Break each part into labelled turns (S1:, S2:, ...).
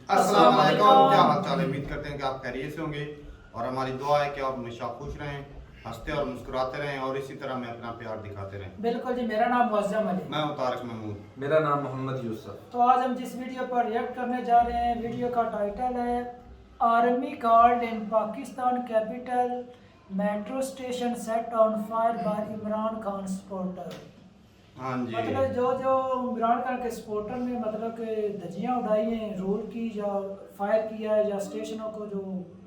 S1: अस्सलाम वालेकुम, क्या हाल चाल है। उम्मीद करते हैं कि आप खैरियत से होंगे और हमारी दुआ है कि आप हमेशा खुश रहें, हंसते और मुस्कुराते रहें और इसी तरह में अपना प्यार दिखाते रहें।
S2: बिल्कुल जी। मेरा नाम मुअज़्ज़म अली।
S1: मैं हूं तारिक महमूद।
S3: मेरा नाम मोहम्मद यूसुफ।
S2: तो आज हम जिस वीडियो पर रिएक्ट करने जा रहे हैं, वीडियो का टाइटल है army called in Pakistan capital, metro station set on fire bye Imran Khan supporter.
S1: हाँ जी,
S2: मतलब जो जो इमरान खान के सपोर्टर ने मतलब कि धज्जियां उड़ाई हैं, रोल की या फायर किया है या स्टेशनों को जो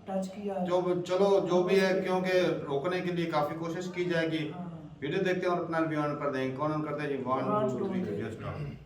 S2: टच किया है।
S1: चलो जो भी है, क्योंकि रोकने के लिए काफी कोशिश की जाएगी।
S2: हाँ।
S1: वीडियो देखते हैं और अपना रिव्यू ऑन कर देंगे। कौन ऑन करते हैं जी? 1 2 3 वीडियो स्टार्ट।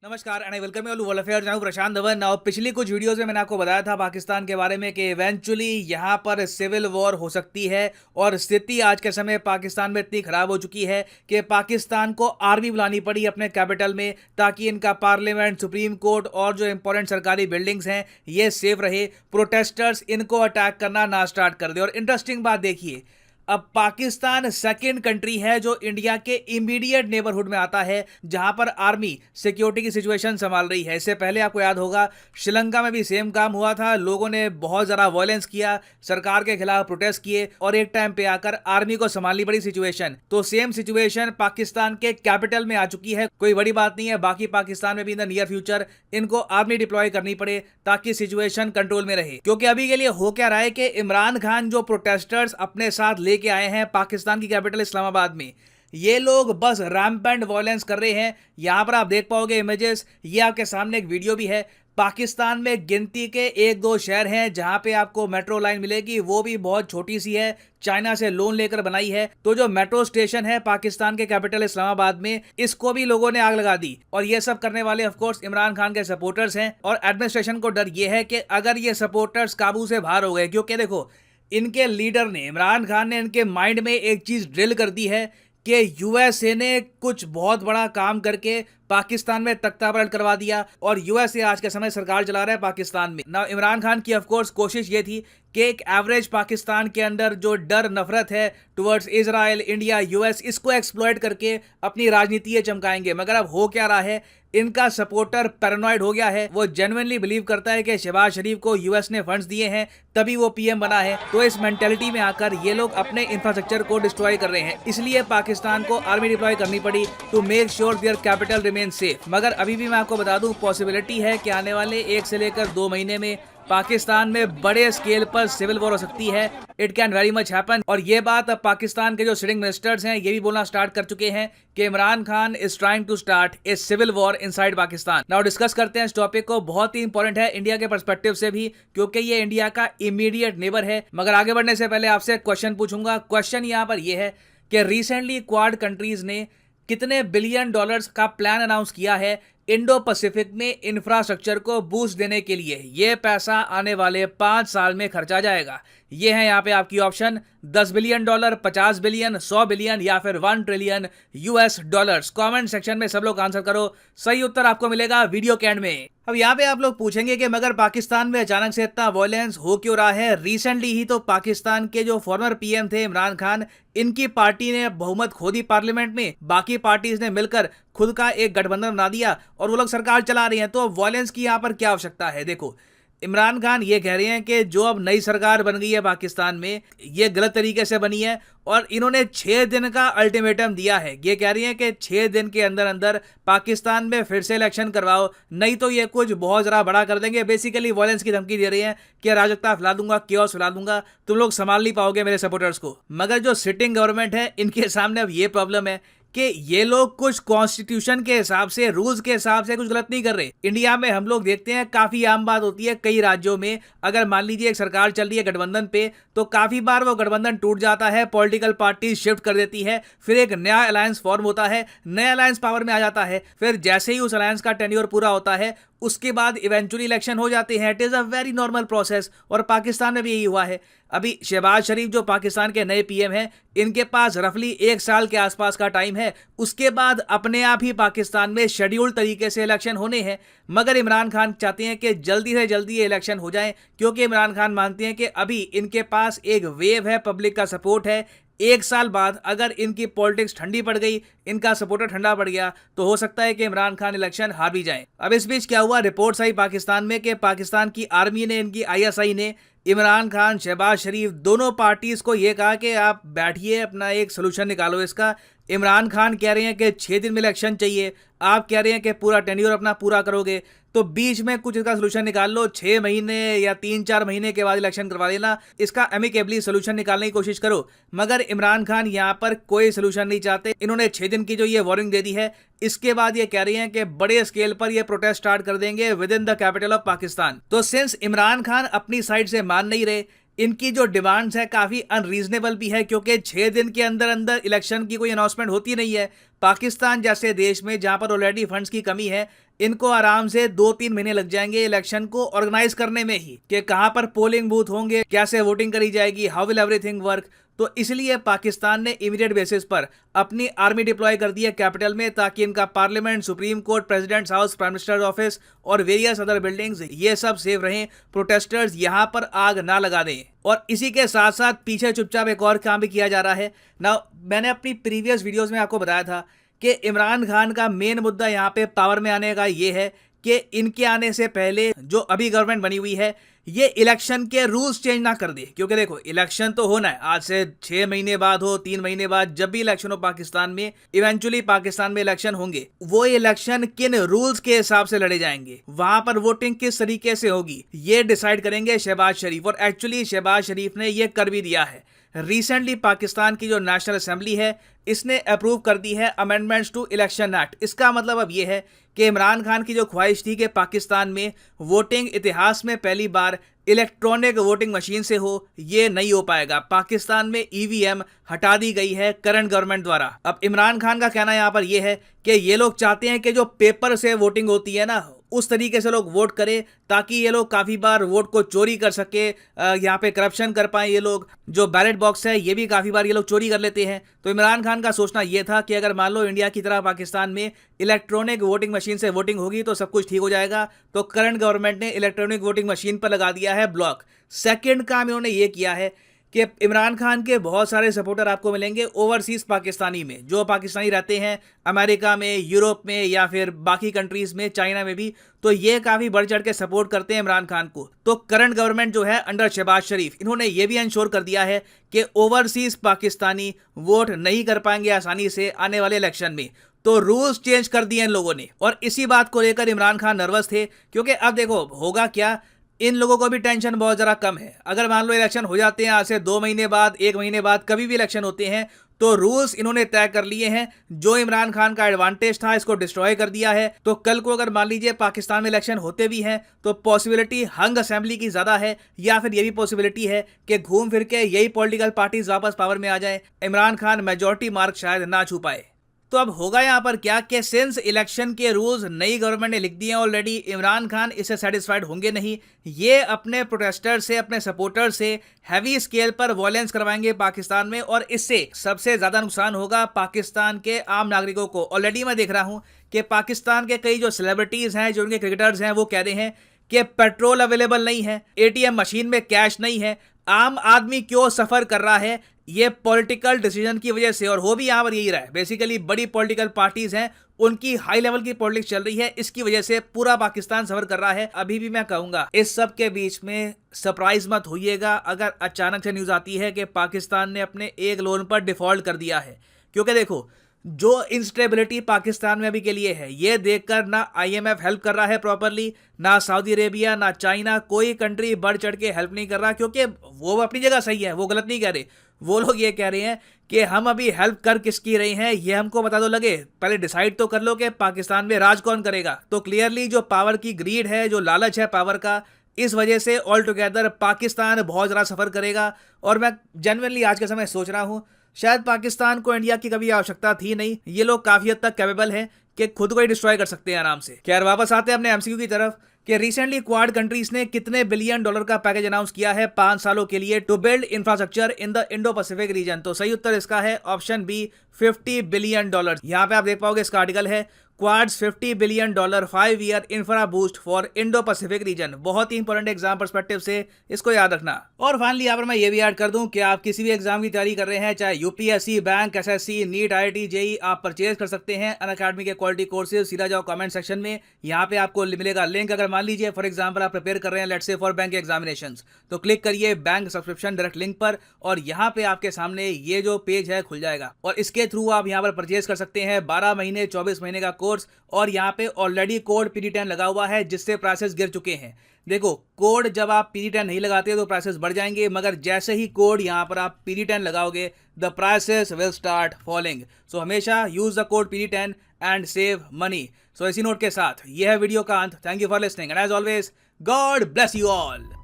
S4: नमस्कार and welcome you all world affairs. मैं हूं प्रशांत धवन। और पिछली कुछ वीडियोस में मैंने आपको बताया था पाकिस्तान के बारे में कि इवेंचुअली यहां पर सिविल वॉर हो सकती है और स्थिति आज के समय पाकिस्तान में इतनी खराब हो चुकी है कि पाकिस्तान को आर्मी बुलानी पड़ी अपने कैपिटल में ताकि इनका पार्लियामेंट, सुप्रीम कोर्ट और जो इंपॉर्टेंट सरकारी बिल्डिंग्स हैं ये सेफ रहे, प्रोटेस्टर्स इनको अटैक करना ना स्टार्ट कर दे। और इंटरेस्टिंग बात देखिए, अब पाकिस्तान सेकेंड कंट्री है जो इंडिया के इमीडिएट नेबरहुड में आता है जहां पर आर्मी सिक्योरिटी की सिचुएशन संभाल रही है। इससे पहले आपको याद होगा श्रीलंका में भी सेम काम हुआ था, लोगों ने बहुत ज़्यादा वायलेंस किया, सरकार के खिलाफ प्रोटेस्ट किए और एक टाइम पे आकर आर्मी को संभालनी पड़ी सिचुएशन। तो सेम सिचुएशन पाकिस्तान के कैपिटल में आ चुकी है। कोई बड़ी बात नहीं है, बाकी पाकिस्तान में भी इन द नियर फ्यूचर इनको आर्मी डिप्लॉय करनी पड़े ताकि सिचुएशन कंट्रोल में रहे। क्योंकि अभी के लिए हो क्या रहा है कि इमरान खान जो प्रोटेस्टर्स अपने साथ के आए हैं पाकिस्तान की कैपिटल इस्लामाबाद में, ये लोग बस रैम्पेंट वायलेंस कर रहे हैं। यहां पर आप देख पाओगे इमेजेस, ये आपके सामने एक वीडियो भी है। पाकिस्तान में गिनती के 1-2 शहर हैं जहां पे आपको मेट्रो लाइन मिलेगी, वो भी बहुत छोटी सी है, चाइना से लोन लेकर बनाई है। तो जो मेट्रो स्टेशन है पाकिस्तान के कैपिटल इस्लामाबाद में, इसको भी लोगों ने आग लगा दी। और ये सब करने वाले ऑफ कोर्स इमरान खान के सपोर्टर्स हैं। और एडमिनिस्ट्रेशन को डर ये है कि अगर ये सपोर्टर्स काबू से बाहर हो गए, क्योंकि देखो इनके लीडर ने, इमरान खान ने इनके माइंड में एक चीज ड्रिल कर दी है कि यूएसए ने कुछ बहुत बड़ा काम करके पाकिस्तान में तख्तापलट करवा दिया और यूएसए आज के समय सरकार चला रहा है पाकिस्तान में ना। इमरान खान की ऑफ कोर्स कोशिश ये थी कि एक एवरेज पाकिस्तान के अंदर जो डर नफरत है टुवर्ड्स इजराइल, इंडिया, यूएस, इसको एक्सप्लॉइट करके अपनी राजनीति ये चमकाएंगे। मगर अब हो क्या रहा है, इनका सपोर्टर पैरानॉइड हो गया है। वो जेन्युइनली बिलीव करता है कि शहबाज शरीफ को यूएस ने फंड्स दिए हैं तभी वो पीएम बना है। तो इस मेंटेलिटी में आकर ये लोग अपने इंफ्रास्ट्रक्चर को डिस्ट्रॉय कर रहे हैं। इसलिए पाकिस्तान को आर्मी डिप्लॉय करनी पड़ी to make sure their capital remain safe. मगर अभी भी मैं आपको बता दूं, पॉसिबिलिटी है कि आने वाले 1 से लेकर 2 महीने में पाकिस्तान में बड़े स्केल पर सिविल वॉर हो सकती है। It can very much happen. और ये बात अब पाकिस्तान के जो सिटिंग मिनिस्टर्स हैं ये भी बोलना स्टार्ट कर चुके हैं कि Imran Khan is trying to start a civil war inside Pakistan. Now discuss करते हैं इस टॉपिक को। बहुत ही इंपॉर्टेंट है इंडिया के पर्सपेक्टिव से भी, क्योंकि ये इंडिया का इमीडिएट नेबर है। मगर आगे बढ़ने से पहले आपसे एक क्वेश्चन पूछूंगा। क्वेश्चन यहाँ पर यह है कि रिसेंटली क्वाड कंट्रीज ने कितने बिलियन डॉलर्स का प्लान अनाउंस किया है इंडो पैसिफिक में इंफ्रास्ट्रक्चर को बूस्ट देने के लिए। यह पैसा आने वाले 5 साल में खर्चा जाएगा। ये है यहाँ पे आपकी option: 10 billion dollar, 50 billion, 100 billion या फिर 1 trillion US dollars. Comment section में सब लोग आंसर करो, सही उत्तर आपको मिलेगा वीडियो के एंड में। अब यहाँ पे आप लोग पूछेंगे कि मगर पाकिस्तान में अचानक से इतना वायलेंस हो क्यों रहा है। रिसेंटली ही तो पाकिस्तान के जो फॉर्मर पीएम थे इमरान खान, इनकी पार्टी ने बहुमत खो दी पार्लियामेंट में, बाकी पार्टीज ने मिलकर खुद का एक गठबंधन बना दिया और वो लोग सरकार चला रही हैं। तो वायलेंस की यहाँ पर क्या आवश्यकता है? देखो, इमरान खान ये कह रहे हैं कि जो अब नई सरकार बन गई है पाकिस्तान में, ये गलत तरीके से बनी है और इन्होंने 6 दिन का अल्टीमेटम दिया है। ये कह रही हैं कि 6 दिन के अंदर अंदर पाकिस्तान में फिर से इलेक्शन करवाओ, नहीं तो ये कुछ बहुत ज़्यादा बड़ा कर देंगे। बेसिकली वायलेंस की धमकी दे रही हैं कि अराजकता फैला दूंगा, केओस फैला दूंगा, तुम लोग संभाल नहीं पाओगे मेरे सपोर्टर्स को। मगर जो सिटिंग गवर्नमेंट है, इनके सामने अब ये प्रॉब्लम है कि ये लोग कुछ कॉन्स्टिट्यूशन के हिसाब से, रूल्स के हिसाब से कुछ गलत नहीं कर रहे। इंडिया में हम लोग देखते हैं, काफी आम बात होती है कई राज्यों में, अगर मान लीजिए एक सरकार चल रही है गठबंधन पे, तो काफी बार वो गठबंधन टूट जाता है, पॉलिटिकल पार्टी शिफ्ट कर देती है, फिर एक नया अलायंस फॉर्म होता है, नया अलायंस पावर में आ जाता है, फिर जैसे ही उस अलायंस का टेन्योर पूरा होता है उसके बाद इवेंचुअली इलेक्शन हो जाते हैं। It is a very normal process और पाकिस्तान में भी यही हुआ है। अभी शहबाज शरीफ जो पाकिस्तान के नए पीएम हैं, इनके पास रफली 1 साल के आसपास का टाइम है, उसके बाद अपने आप ही पाकिस्तान में शेड्यूल्ड तरीके से इलेक्शन होने हैं। मगर इमरान खान चाहते हैं कि जल्दी से जल्दी ये इलेक्शन हो जाए, क्योंकि इमरान खान मानते हैं कि अभी इनके पास एक वेव है, पब्लिक का सपोर्ट है, 1 साल बाद अगर इनकी पॉलिटिक्स ठंडी पड़ गई, इनका सपोर्टर ठंडा पड़ गया, तो हो सकता है कि इमरान खान इलेक्शन हार भी जाए। अब इस बीच क्या हुआ, रिपोर्ट्स आई पाकिस्तान में कि पाकिस्तान की आर्मी ने, इनकी ISI ने इमरान खान, शहबाज शरीफ दोनों पार्टीज को यह कहा कि आप बैठिए, अपना एक सोल्यूशन निकालो इसका। इमरान खान कह रहे हैं कि 6 दिन में इलेक्शन चाहिए, आप कह रहे हैं कि पूरा टेन्योर अपना पूरा करोगे, तो बीच में कुछ इसका सोल्यूशन निकाल लो। 6 महीने या 3-4 महीने के बाद इलेक्शन करवा देना, इसका एमिकेबली सोल्यूशन निकालने की कोशिश करो। मगर इमरान खान यहां पर कोई सोल्यूशन नहीं चाहते। इन्होंने 6 दिन की जो ये वार्निंग दे दी है, इसके बाद ये कह रहे हैं कि बड़े स्केल पर ये प्रोटेस्ट स्टार्ट कर देंगे with in the capital of Pakistan. तो सिंस इमरान खान अपनी साइड से मान नहीं रहे, इनकी जो डिमांड्स है काफी अनरीजनेबल भी है, क्योंकि 6 दिन के अंदर अंदर इलेक्शन की कोई अनाउंसमेंट होती नहीं है। पाकिस्तान जैसे देश में जहां पर ऑलरेडी फंड्स की कमी है, इनको आराम से 2-3 महीने लग जाएंगे इलेक्शन को ऑर्गेनाइज करने में ही, कि कहां पर पोलिंग बूथ होंगे, कैसे वोटिंग करी जाएगी, हाउ विल एवरीथिंग वर्क। तो इसलिए पाकिस्तान ने इमीडिएट बेसिस पर अपनी आर्मी डिप्लॉय कर दी है कैपिटल में, ताकि इनका parliament, supreme court, president's house, prime minister office और वेरियस अदर बिल्डिंग्स ये सब सेफ रहें, प्रोटेस्टर्स यहां पर आग ना लगा दें। और इसी के साथ साथ पीछे चुपचाप एक और काम भी किया जा रहा है ना। मैंने अपनी प्रीवियस वीडियोस में आपको बताया था कि इमरान खान का मेन मुद्दा यहाँ पे पावर में आने का ये है कि इनके आने से पहले जो अभी गवर्नमेंट बनी हुई है, ये इलेक्शन के रूल्स चेंज ना कर दे। क्योंकि देखो, इलेक्शन तो होना है, आज से 6 महीने बाद हो, 3 महीने बाद, जब भी इलेक्शन हो पाकिस्तान में, इवेंचुअली पाकिस्तान में इलेक्शन होंगे। वो इलेक्शन किन रूल्स के हिसाब से लड़े जाएंगे, वहां पर वोटिंग किस तरीके से होगी, ये डिसाइड करेंगे शहबाज शरीफ। और एक्चुअली शहबाज शरीफ ने ये कर भी दिया है। रिसेंटली पाकिस्तान की जो नेशनल असेंबली है, इसने अप्रूव कर दी है अमेंडमेंट्स टू इलेक्शन एक्ट। इसका मतलब अब ये है कि इमरान खान की जो ख्वाहिश थी कि पाकिस्तान में वोटिंग इतिहास में पहली बार इलेक्ट्रॉनिक वोटिंग मशीन से हो, ये नहीं हो पाएगा। पाकिस्तान में EVM हटा दी गई है करंट गवर्नमेंट द्वारा। अब इमरान खान का कहना यहां पर यह है कि ये लोग चाहते हैं कि जो पेपर से वोटिंग होती है ना, उस तरीके से लोग वोट करें, ताकि ये लोग काफ़ी बार वोट को चोरी कर सके, यहाँ पे करप्शन कर पाए। ये लोग जो बैलेट बॉक्स है, ये भी काफ़ी बार ये लोग चोरी कर लेते हैं। तो इमरान खान का सोचना ये था कि अगर मान लो इंडिया की तरह पाकिस्तान में इलेक्ट्रॉनिक वोटिंग मशीन से वोटिंग होगी तो सब कुछ ठीक हो जाएगा। तो करंट गवर्नमेंट ने इलेक्ट्रॉनिक वोटिंग मशीन पर लगा दिया है ब्लॉक। सेकेंड काम इन्होंने ये किया है कि इमरान खान के बहुत सारे सपोर्टर आपको मिलेंगे ओवरसीज पाकिस्तानी में, जो पाकिस्तानी रहते हैं अमेरिका में, यूरोप में या फिर बाकी कंट्रीज में, चाइना में भी। तो ये काफ़ी बढ़ चढ़ के सपोर्ट करते हैं इमरान खान को। तो करंट गवर्नमेंट जो है अंडर शहबाज शरीफ, इन्होंने ये भी इंश्योर कर दिया है कि ओवरसीज पाकिस्तानी वोट नहीं कर पाएंगे आसानी से आने वाले इलेक्शन में। तो रूल्स चेंज कर दिए इन लोगों ने। और इसी बात को लेकर इमरान खान नर्वस थे, क्योंकि अब देखो होगा क्या, इन लोगों को भी टेंशन बहुत ज़रा कम है। अगर मान लो इलेक्शन हो जाते हैं आज से 2 महीने बाद, 1 महीने बाद, कभी भी इलेक्शन होते हैं, तो रूल्स इन्होंने तय कर लिए हैं। जो इमरान खान का एडवांटेज था, इसको डिस्ट्रॉय कर दिया है। तो कल को अगर मान लीजिए पाकिस्तान में इलेक्शन होते भी हैं, तो पॉसिबिलिटी हंग असेंबली की ज़्यादा है, या फिर ये भी पॉसिबिलिटी है कि घूम फिर के यही पॉलिटिकल पार्टीज वापस पावर में आ जाए, इमरान खान मेजॉरिटी मार्क शायद ना छू पाए। तो अब होगा यहाँ पर क्या कि सिंस इलेक्शन के रूल्स नई गवर्नमेंट ने लिख दिए हैं ऑलरेडी, इमरान खान इससे सेटिस्फाइड होंगे नहीं। ये अपने प्रोटेस्टर से, अपने सपोर्टर से हैवी स्केल पर वॉयलेंस करवाएंगे पाकिस्तान में, और इससे सबसे ज़्यादा नुकसान होगा पाकिस्तान के आम नागरिकों को। ऑलरेडी मैं देख रहा हूँ कि पाकिस्तान के कई जो सेलिब्रिटीज़ हैं, जो उनके क्रिकेटर्स हैं, वो कह रहे हैं कि पेट्रोल अवेलेबल नहीं है, ATM मशीन में कैश नहीं है, आम आदमी क्यों सफ़र कर रहा है, ये पॉलिटिकल डिसीजन की वजह से। और हो भी यहाँ पर यही रहा है, बेसिकली बड़ी पॉलिटिकल पार्टीज हैं, उनकी हाई लेवल की पॉलिटिक्स चल रही है, इसकी वजह से पूरा पाकिस्तान सफर कर रहा है। अभी भी मैं कहूंगा इस सब के बीच में सरप्राइज मत होइएगा अगर अचानक से न्यूज़ आती है कि पाकिस्तान ने अपने एक लोन पर डिफॉल्ट कर दिया है। क्योंकि देखो, जो इंस्टेबिलिटी पाकिस्तान में अभी के लिए है, ये देखकर ना IMF हेल्प कर रहा है प्रॉपरली, ना सऊदी अरेबिया, ना चाइना, कोई कंट्री बढ़ चढ़ के हेल्प नहीं कर रहा। क्योंकि वो अपनी जगह सही है, वो गलत नहीं कह रहे। वो लोग ये कह रहे हैं कि हम अभी हेल्प कर किसकी रहे हैं, ये हमको बता दो लगे, पहले डिसाइड तो कर लो कि पाकिस्तान में राज कौन करेगा। तो क्लियरली जो पावर की ग्रीड है, जो लालच है पावर का, इस वजह से ऑल टुगेदर पाकिस्तान बहुत ज़्यादा सफ़र करेगा। और मैं जेन्युइनली आज के समय सोच रहा हूँ, शायद पाकिस्तान को इंडिया की कभी आवश्यकता थी नहीं। ये लोग काफ़ी हद तक कैपेबल हैं कि खुद को ही डिस्ट्रॉय कर सकते हैं आराम से। खैर वापस आते हैं अपने एमसीक्यू की तरफ कि रिसेंटली क्वाड कंट्रीज ने कितने बिलियन डॉलर का पैकेज अनाउंस किया है 5 सालों के लिए to build infrastructure in the Indo Pacific region. तो सही उत्तर इसका है ऑप्शन बी, 50 बिलियन डॉलर। यहाँ पे आप देख पाओगे इसका आर्टिकल है Quad's 50 billion dollar 5 year infra boost for Indo Pacific region. बहुत ही इंपॉर्टेंट एग्जाम पर्सपेक्टिव से इसको याद रखना। और फाइनली यहाँ पर मैं ये भी ऐड कर दूं कि आप किसी भी एग्जाम की तैयारी कर रहे हैं, चाहे UPSC, bank, SSC, NEET, IIT, JEE, आप परचेज कर सकते हैं अनअकैडमी के क्वालिटी कोर्सेज। सीधा जाओ कमेंट सेक्शन में, यहाँ पे आपको मिलेगा लिंक। अगर मान लीजिए फॉर एग्जाम्पल आप प्रिपेयर कर रहे हैं let's say for bank examination, तो क्लिक करिए बैंक सब्सक्रिप्शन डायरेक्ट लिंक पर और यहाँ पे आपके सामने ये जो पेज है खुल जाएगा और इसके थ्रू आप यहाँ पर परचेज कर सकते हैं 12 महीने 24 महीने का कोर्स। और यहाँ पे ऑलरेडी कोड PD10 लगा हुआ है जिससे प्राइसेस गिर चुके हैं। देखो कोड जब आप PD10 नहीं लगाते तो प्राइसेस बढ़ जाएंगे, मगर जैसे ही कोड यहाँ पर आप PD10 लगाओगे the prices will start falling. So हमेशा use the code PD10 and save money. So इसी नोट के साथ यह है वीडियो का अंत। Thank you for listening and as always God bless you all.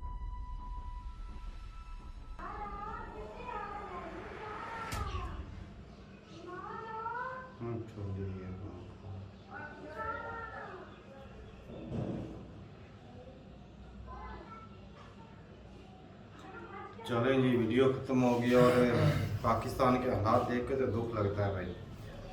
S1: चलें जी, वीडियो ख़त्म हो गई और पाकिस्तान के हालात देख के तो दुख लगता है भाई।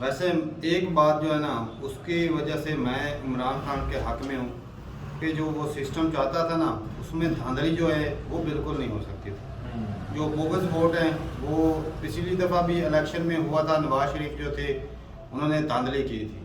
S1: वैसे एक बात जो है ना, उसकी वजह से मैं इमरान खान के हक में हूँ कि जो वो सिस्टम चाहता था ना, उसमें धांधली जो है वो बिल्कुल नहीं हो सकती थी। जो बोगस वोट हैं वो पिछली दफ़ा भी इलेक्शन में हुआ था, नवाज शरीफ जो थे उन्होंने धांधली की थी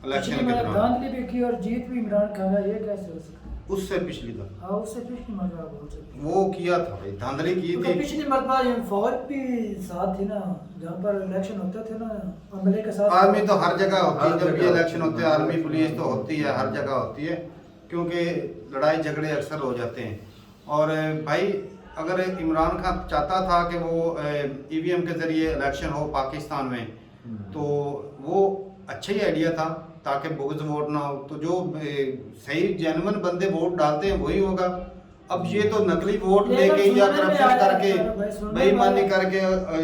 S1: इलेक्शन के दौरान,
S2: धांधली भी की और जीत भी इमरान खान का, ये कैसे हो सकता है?
S1: उससे पिछली दफ़ा
S2: उससे पिछली मरतबा बोल सकते
S1: वो किया था भाई, धांधली की थी।
S2: पिछली मरतबा फौज भी साथ थी ना, जहाँ पर इलेक्शन होते थे ना अमले के साथ।
S1: आर्मी तो हर जगह होती है, जब भी इलेक्शन होते हैं आर्मी पुलिस तो होती है, हर जगह होती है, क्योंकि लड़ाई झगड़े अक्सर हो जाते हैं। और भाई अगर इमरान खान चाहता था कि वो EVM के ज़रिए इलेक्शन हो पाकिस्तान में, तो वो अच्छा ही आइडिया था ताकि बोगस वोट ना हो। तो जो सही जेन्युइन बंदे वोट डालते हैं वही होगा। अब ये तो नकली वोट लेके या करप्शन करके बेईमानी करके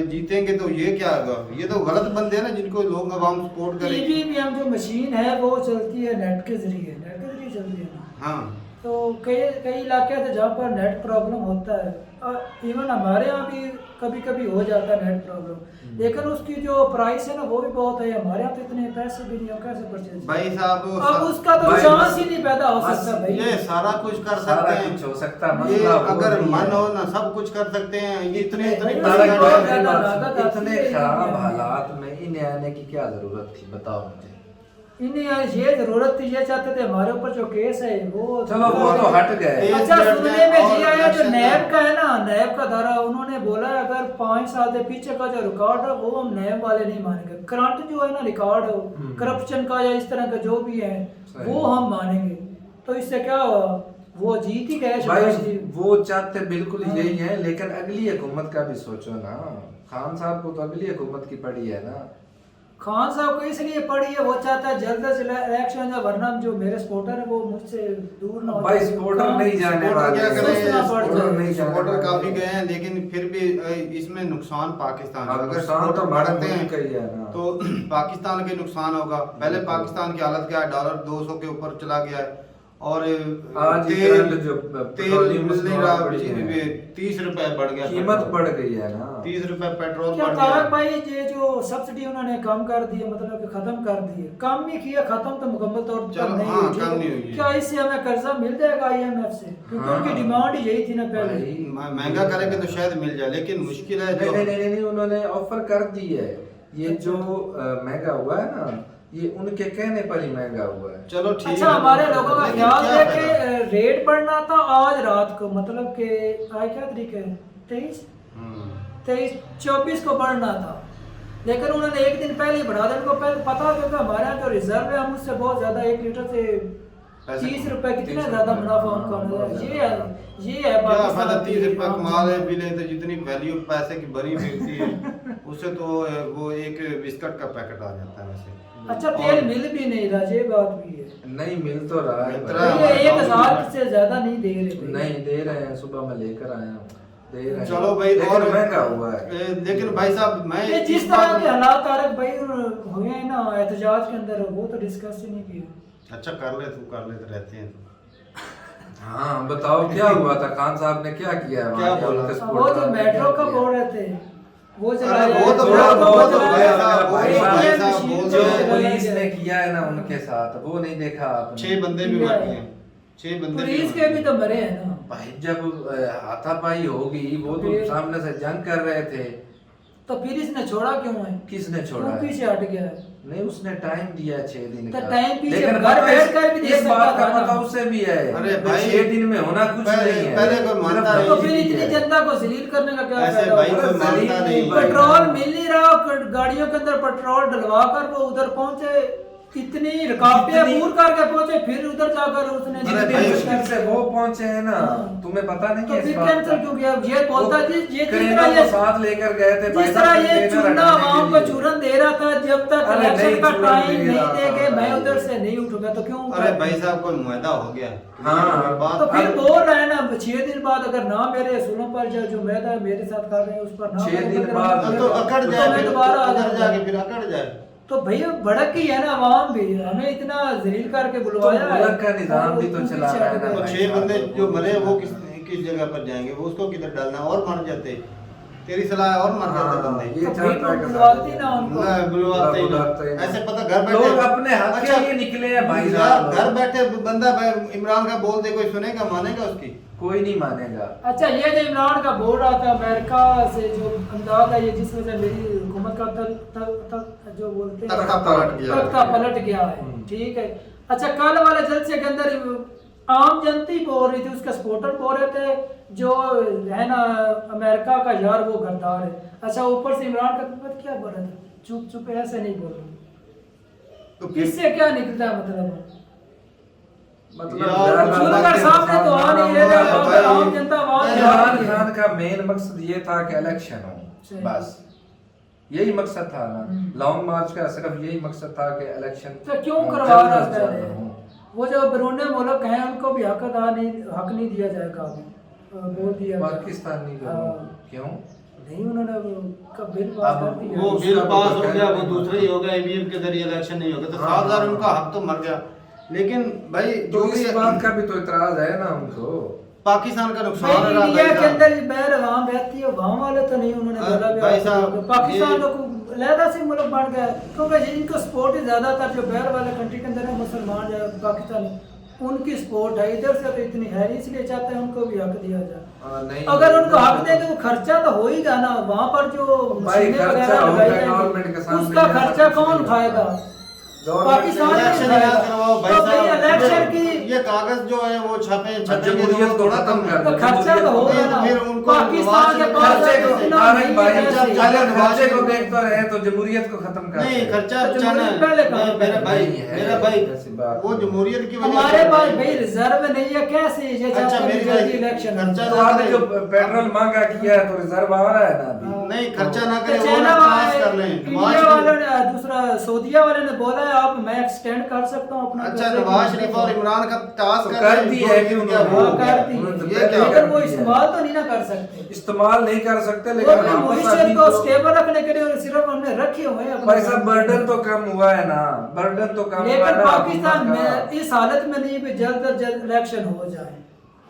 S1: जीतेंगे तो ये क्या होगा? ये तो गलत बंदे हैं ना जिनको लोग अवाम सपोर्ट करेंगे।
S2: EVM जो मशीन है वो चलती है नेट के जरिए चलती है ना।
S1: हाँ,
S2: तो कई इलाके थे जहाँ पर नेट प्रॉब्लम होता है, और इवन हमारे यहाँ भी कभी कभी हो जाता है नेट प्रॉब्लम, लेकिन उसकी जो प्राइस है ना वो भी बहुत है। हमारे यहाँ तो इतने पैसे भी नहीं हो, कैसे परचेज
S1: भाई साहब
S2: अब उसका तो चांस ही नहीं पैदा हो सकता भाई।
S1: ये सारा कुछ कर सकते हैं,
S3: हो सकता है,
S1: ये
S3: मसला
S1: अगर
S3: वो
S1: मन
S3: नहीं
S1: हो ना सब कुछ कर सकते हैं। ये इतने
S2: नहीं,
S3: इतने खराब हालात में इन्हें आने की क्या जरूरत थी, बताओ मुझे।
S2: इन्हें ये जरूरत थी, ये चाहते थे हमारे ऊपर जो केस है वो
S3: चलो वो तो हट गए।
S2: अच्छा सुनने में ये आया जो नैब का है ना, नैब का धारा उन्होंने बोला अगर 5 साल के पीछे का जो रिकॉर्ड है वो हम नैब वाले नहीं मानेंगे। करंट जो है ना रिकॉर्ड करप्शन का या इस तरह का जो भी है वो हम मानेंगे। तो इससे क्या हुआ, वो जीत ही गए
S3: भाई। वो चाहते बिल्कुल यही है, लेकिन अगली हुकूमत का भी सोचो ना। खान साहब को तो अगली हुकूमत की पड़ी है ना।
S2: खान साहब को इसलिए पड़ी है, वो चाहता है जल्द से जल्द इलेक्शन है, वरना जो मेरे सपोर्टर है वो मुझसे दूर ना हो।
S3: भाई सपोर्टर नहीं जाने वाले,
S1: क्या
S3: नहीं
S1: सपोर्टर काफी गए हैं, लेकिन फिर भी इसमें नुकसान पाकिस्तान का। अगर
S3: नुकसान तो
S1: बढ़ते हैं
S3: हैं
S1: तो पाकिस्तान के नुकसान होगा। पहले पाकिस्तान की हालत क्या है, डॉलर 200 के ऊपर चला गया है और
S3: आज
S1: तेल
S3: जो
S1: मिल नहीं रहा, 30 रुपए बढ़ गया,
S3: कीमत बढ़ गई है ना।
S1: 30 रुपए पेट्रोल
S2: क्या
S1: बढ़
S2: तारक
S1: गया।
S2: भाई ये जो सब्सिडी उन्होंने कम कर दी है, मतलब कि खत्म कर दी है, कम ही किया, खत्म तो मुकम्मल तौर पर
S1: चलो,
S2: नहीं
S1: हाँ,
S2: हुई।
S1: कम नहीं हुई है।
S2: क्या इससे हमें कर्जा मिल जाएगा IMF से? क्योंकि
S3: हाँ।
S2: उनकी डिमांड ही यही थी ना पहले।
S1: महंगा करेंगे तो शायद मिल जाए, लेकिन मुश्किल है जो
S3: नहीं, उन्होंने ऑफर कर दी है। ये जो महंगा हुआ है ना, ये उनके कहने पर ही महंगा हुआ है।
S1: चलो ठीक
S2: अच्छा
S1: है।
S2: हमारे लोगों का
S1: लेकिन
S2: ख्याल
S1: क्या
S2: है
S1: फायदा?
S2: कि रेट बढ़ना था आज रात को, मतलब कि आज क्या तारीख है 23 24 को बढ़ना था, लेकिन उन्होंने एक दिन पहले ही बढ़ा दिया। उनको पहले पता था क्योंकि हमारे यहाँ जो रिजर्व है हम उससे बहुत ज्यादा 1 लीटर से 30 रुपए कितना ज्यादा मुनाफा उनका होना है। ये है
S1: क्या फायदा 30 रुपए कमा ले भी ले, तो जितनी वैल्यू पैसे की बनी फिरती है उससे तो वो एक बिस्किट का पैकेट आ जाता है वैसे।
S2: अच्छा तेल मिल भी नहीं रहा, ये बात भी है।
S3: नहीं मिल तो रहा है,
S1: मिल तो रहा है।
S2: ये 1000 से ज्यादा नहीं दे रहे।
S3: नहीं दे रहे हैं, सुबह मैं लेकर आया हूँ। दे रहे हैं।
S1: चलो भाई,
S3: लेकिन
S1: और
S3: महंगा हुआ है।
S1: लेकिन भाई साहब मैं
S2: ये
S1: इस
S2: जिस
S1: बात
S2: तरह के
S1: में-
S2: हालात तारक भाई हुए हैं ना एहतजाज के अंदर, वो तो डिस्कस ही नहीं किया।
S1: अच्छा कर ले, तू कर ले तो रहते हैं।
S3: हाँ बताओ क्या हुआ था, खान साहब ने क्या किया है
S1: क्या
S3: वहाँ?
S1: बोला?
S3: उनके
S2: वो
S3: सपोर्ट
S2: जो
S3: में
S2: मेट्रो
S3: क्या
S2: का
S3: किया?
S2: बोल रहे थे वो
S1: अरे
S2: चलाया,
S1: वो तो
S2: मेट्रो
S1: बोला,
S2: को
S1: वो तो
S2: चलाया,
S1: भाई साहब,
S3: भाई
S1: वो भाई साहब
S2: मशीन
S1: बोल
S2: को
S3: जो
S1: रहे हैं।
S2: चलाया
S3: पुलिस
S2: गया।
S3: ने किया है ना उनके साथ, वो नहीं देखा आपने?
S1: 6 बंदे भी मर गए, 6 बंदे
S2: पुलिस
S1: मर
S2: के
S1: गए।
S2: भी तो मरे हैं ना।
S3: भाई जब हाथापाई होगी, वो तो
S2: फिर-
S3: सामने से जंग कर रहे थे,
S2: तो फिर इसने छोड़ा क्यों है?
S3: किसने छोड़ा
S2: क्यों
S3: है?
S2: पीछे हट गया है?
S3: नहीं, उसने टाइम दिया 6 दिन
S2: तो
S3: का।
S2: टाइम पीछे
S3: लेकिन
S2: घर
S3: पता है,
S2: बैठ कर भी दे
S3: इस बात
S2: सकता
S3: का
S2: था ना।
S3: पता उसे भी है।
S1: अरे भाई,
S3: 6 दिन में होना कुछ
S1: पहले-
S3: नहीं है।
S1: पहले कोई मानता
S3: सिर्फ
S1: नहीं।
S2: तो
S3: वही
S2: फिर
S3: चीज़
S2: इतनी
S3: है।
S2: जनता को जलील करने का क्या
S1: ऐसे
S2: फायदा
S1: भाई
S2: हुआ?
S1: कोई मानता नहीं भाई।
S2: पेट्रोल मिल नहीं रहा, गाड़ियों के अंदर पेट्रोल डलवा कर वो उधर पहुंचे, कितनी रुकावटें
S3: कितनी-
S2: दूर करके पहुंचे, फिर उधर जाकर उसने
S1: अरे
S3: जितनी
S1: भाई,
S3: मुश्किल से वो पहुंचे हैं ना,
S2: हाँ।
S3: तुम्हें पता नहीं
S2: तो
S3: है इस
S2: फिर
S3: बात
S2: कैंसिल
S3: का?
S2: क्यों किया? ये बोलता
S3: वो
S2: जी, ये जिस
S3: क्रेनों
S2: तरह
S3: को
S2: ये
S3: साथ लेकर गए थे भाई
S2: जिस
S3: साहब,
S2: तरह ये
S3: कंटेनर
S2: चूना
S3: हटाने
S2: आवाम
S3: के
S2: को
S3: लिए।
S2: चूरन दे रहा था, जब तक
S3: अरे
S2: इलेक्शन
S3: नहीं,
S2: का
S3: चूरन
S2: टाइम
S3: दे
S2: नहीं
S3: रहा
S2: देंगे
S3: था
S2: मैं
S3: भाई।
S2: उधर से नहीं उठूंगा, तो क्यों
S1: अरे भाई साहब कोई मुआहदा हो गया।
S3: हाँ।
S1: बात
S2: तो फिर
S3: अब-
S2: बोल रहे हैं ना 6 दिन बाद अगर ना मेरे असूलों पर जो मैदा मेरे साथ कर रहे हैं उस पर ना
S3: 6 दिन
S2: करेंगे,
S3: बाद
S1: तो अकड़
S2: तो
S1: जाए,
S2: मैं
S1: फिर
S2: दोबारा आ
S1: उधर
S2: जाऊंगा।
S1: जाके फिर अकड़ जाए।
S2: तो भैया भड़क ही है ना आवाम भी, हमें इतना जलील करके बुलवाया है।
S3: मुल्क का निजाम भी तो
S2: और
S3: चला
S2: पीछे
S3: रहा है
S2: हट
S3: ना
S2: गए।
S1: तो
S3: भाई
S1: 6
S3: साहब,
S1: बंदे
S3: तो
S1: जो मरे वो किस जगह पर जाएंगे? वो उसको किधर डालना है? और मर जाते, तेरी सलाह और मर जाते
S3: हाँ,
S1: बंदे।
S3: ये
S2: तो
S3: चाहता है
S2: फिर
S3: कि
S2: बुलवाती ना उनको।
S1: ना, बुलवाते ही
S3: बुलवाते ही
S1: ना।
S3: ना।
S1: ऐसे पता घर बैठे
S3: लोग अपने हक के लिए निकले हैं भाई साहब।
S1: घर बैठे बंदा इमरान का बोल दे, कोई सुनेगा, मानेगा उसकी?
S3: कोई नहीं मानेगा।
S2: अच्छा, ये जो इमरान का बोल रहा था अमेरिका से जो अंदाज है, ये जिस वजह से मेरी हुकूमत का जो बोलते हैं
S1: तख्ता पलट गया।
S2: तख्ता पलट गया है, ठीक है। अच्छा, कल वाले जलसे के अंदर आम जनता ही बोल रही थी, उसके सपोर्टर बोल रहे थे जो है ना अमेरिका का यार वो गद्दार है। अच्छा, ऊपर से इमरान का हुकूमत क्या बोल रहा था, चुप चुप ऐसे नहीं बोल रहा।
S1: तो फिर
S2: इससे क्या निकलता है मतलब?
S1: यार,
S2: सुनकर सामने तो आ नहीं रहे थे,
S1: भाई,
S2: आम जनता आवाज
S3: इमरान
S2: नहीं
S3: खान का मेन मकसद ये था कि इलेक्शन हो,
S2: सही।
S3: बस यही मकसद था ना। लॉन्ग मार्च का सिर्फ यही मकसद था कि इलेक्शन
S2: तो क्यों करवा
S3: जल्द
S2: रहा
S3: अज जल्द
S2: है?
S3: हो।
S2: वो जो बैरून मुल्क हैं उनको भी हक नहीं दिया जाएगा अभी, बोल दिया गया।
S3: पाकिस्तानी
S2: हाँ।
S3: लोग क्यों?
S2: नहीं, उन्होंने का बिल पास
S3: अब
S2: कर दिया।
S1: वो
S3: उसका
S1: बिल
S3: तो
S1: पास हो
S3: कहना
S1: गया, वो
S3: नहीं
S1: दूसरा ही हो गया, ईवीएम के जरिए इलेक्शन नहीं हो गया, तो
S3: हाँ,
S1: 7000
S3: हाँ।
S1: उनका हक तो मर गया। लेकिन भाई
S3: तो
S1: जो
S3: इस
S1: भी
S3: बात का भी तो इतराज है ना उनको।
S1: पाकिस्तान का नुकसान
S2: भाई,
S1: हो रहा
S2: इंडिया
S1: भाई
S2: के
S1: साहब।
S2: अंदर बैर आवाम रहती है, वहाँ वाले तो नहीं उन्होंने बोला भी
S1: भाई
S2: आप-
S1: साहब,
S2: पाकिस्तान
S1: ये-
S2: को लहदा से मुल्क बन गया, क्योंकि जिनको सपोर्ट ही ज्यादातर जो बैर वाले कंट्री के अंदर है, मुसलमान है पाकिस्तानी, उनकी सपोर्ट है। इधर से तो इतनी है नहीं, इसलिए चाहते हैं उनको भी हक दिया जाए।
S3: नहीं,
S2: अगर उनको हक देंगे तो खर्चा तो हो ही ना, वहाँ पर जो
S3: भाई
S2: मशीनें
S3: खर्चा
S2: वगैरह
S3: होगा,
S2: लगाई
S3: गवर्नमेंट के
S2: जाएंगी,
S3: सामने
S2: उसका
S3: यहाँ
S2: खर्चा
S3: कुछ
S2: कौन
S3: नहीं
S2: उठाएगा?
S3: गवर्नमेंट
S2: पाकिस्तान
S3: से
S2: में
S1: इलेक्शन
S2: उठाएगा।
S1: याद करवाओ भाई
S2: तो भाई
S1: साहब।
S2: इलेक्शन की
S1: ये कागज जो है वो छपे
S3: जमहूरियत को खत्म कर
S2: तो
S3: दो।
S2: खर्चा तो होगा ना।
S1: फिर उनको
S2: पाकिस्तान के पास
S3: खर्चे को
S2: इतना
S3: तारिक
S2: नहीं
S3: भाई,
S2: है
S1: जब
S2: ऐसे।
S1: चाहे
S3: खर्चे को देखते रहे तो जमहूरियत को खत्म कर
S1: नहीं,
S3: दो।
S1: खर्चा
S2: तो
S1: बचाना
S2: जमहूरियत पहले कहाँ
S1: है। मेरा भाई,
S3: नहीं है,
S1: मेरा भाई,
S3: ऐसी बात
S1: वो
S3: नहीं।
S1: जमहूरियत की वजह
S2: हमारे
S1: से
S2: पास भाई रिजर्व नहीं है, कैसे ये
S1: अच्छा,
S2: चाहते हैं
S1: मेरी
S2: जल्दी
S1: भाई,
S2: इलेक्शन
S1: खर्चा
S3: तो आपने जो पेट्रोल महंगा किया है तो रिजर्व आ रहा है ना अभी।
S1: नहीं, खर्चा ना
S2: तो
S1: करें, वो
S2: चाइना
S1: ना पास
S2: वाले,
S1: कर लें।
S2: इंडिया वालों ने दूसरा सऊदीया वाले ने बोला है आप मैं एक्सटेंड कर सकता हूँ अपना।
S1: अच्छा, नवाज शरीफ और इमरान का टास्क
S3: तो कर दी है कि
S1: क्या
S3: उन्होंने।
S1: वो
S2: हाँ, कर दी
S3: उन्होंने तो
S1: ये
S2: है।
S1: क्या
S2: लेकिन वो
S3: कर दी है।
S2: इस्तेमाल तो नहीं ना कर सकते।
S3: इस्तेमाल नहीं कर सकते,
S2: वो
S3: लेकिन
S2: भी
S3: वापस
S2: मॉइस्चर
S3: अभी
S2: को
S3: तो-
S2: स्टेबल रखने के लिए सिर्फ हमने रखे हुए हैं अपने
S3: भाई साहब बर्डन तो कम हुआ है ना, बर्डन तो कम हुआ है
S2: लेकिन
S3: ना
S2: पाकिस्तान
S3: हुकूमत का।
S2: में इस हालत में नहीं भी जल्द अज जल्द इलेक्शन हो जाए।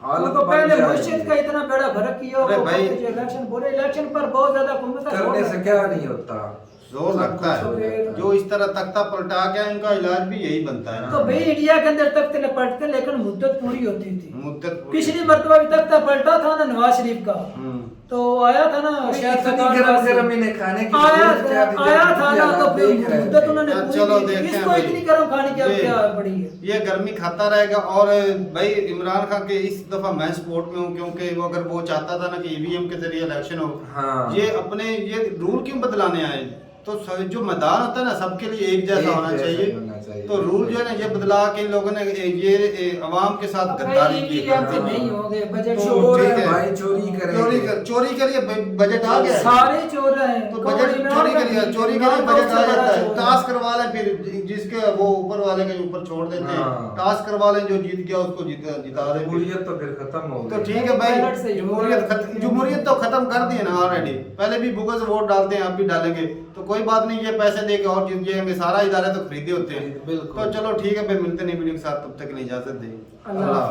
S3: हालत
S2: उनको
S3: बन
S2: पहले
S3: जाएगी।
S2: मुर्शिद का इतना बड़ा फर्क किया
S1: अरे
S2: वो
S1: भाई,
S2: जो इलेक्शन बोले इलेक्शन पर बहुत ज्यादा हुकूमत का
S3: करने
S2: जोर
S3: से
S2: है।
S3: क्या नहीं होता,
S1: जोर लगता
S3: सब कुछ हो
S1: है।
S3: जाता है।
S1: जो इस तरह तख्ता पलटा गया, इनका इलाज भी यही बनता है
S2: तो
S1: ना।
S2: भाई इंडिया के अंदर तख्ते लपटते लेकिन मुद्दत पूरी होती थी।
S1: मुद्दत पूरी-
S2: पिछली मरतबा भी तख्ता पलटा था ना नवाज शरीफ का,
S1: हम्म।
S2: तो आया था ना शायद
S3: इतनी
S2: सरकार
S3: गरम
S2: पास से।
S3: गरम इन्हें खाने की
S2: आया
S3: जरूरत क्या थी?
S2: आया था ना, तो
S3: देख रहे
S2: मुद्दत
S3: थे।
S2: उन्होंने
S1: हाँ,
S2: पूरी
S1: चलो
S2: की।
S1: देखते हैं
S2: इसको
S1: भाई।
S2: इतनी गरम खाने की अब
S1: ये-
S2: क्या पड़ी है?
S1: ये गर्मी खाता रहेगा। और भाई इमरान खान के इस दफा मैं सपोर्ट में हूँ, क्योंकि वो अगर वो चाहता था ना कि ईवीएम के जरिए इलेक्शन हो,
S3: हाँ।
S1: ये अपने ये रूल क्यों बदलाने आए? तो जो मैदान होता है ना सबके लिए एक जैसा होना
S3: होना
S1: चाहिए।
S3: चाहिए।
S1: तो रूल जो है ना ये बदला के इन लोगों ने ये अवाम के साथ गद्दारी की है।
S2: नहीं हो गए बजट
S1: तो
S3: चोर
S1: ठीक
S3: है
S1: है।
S3: भाई, चोरी करेंगे।
S1: चोरी के लिए बजट आ गया है।
S2: सारे चोर हैं
S1: तो बजट चोरी के लिए बजट आ जाता है। टास्क करवा लें, फिर जिसके वो ऊपर वाले के ऊपर छोड़ देते हैं।
S3: हाँ।
S1: टास्क करवा लें, जो जीत गया उसको जिता दे।
S3: जमहूरियत तो फिर खत्म हो
S1: तो
S3: गई।
S1: ठीक है
S2: बैलेट से
S1: भाई, जमहूरियत तो खत्म कर दी है ना ऑलरेडी। पहले भी बुगस वोट डालते हैं, अब भी डालेंगे, तो कोई बात नहीं, ये पैसे दे के और जीत जाएंगे। सारा इदारे तो खरीदे होते हैं।
S3: बिल्कुल।
S1: तो चलो ठीक है भाई, मिलते नहीं वीडियो के साथ, तब तक के लिए इजाजत दें।
S2: अल्लाह।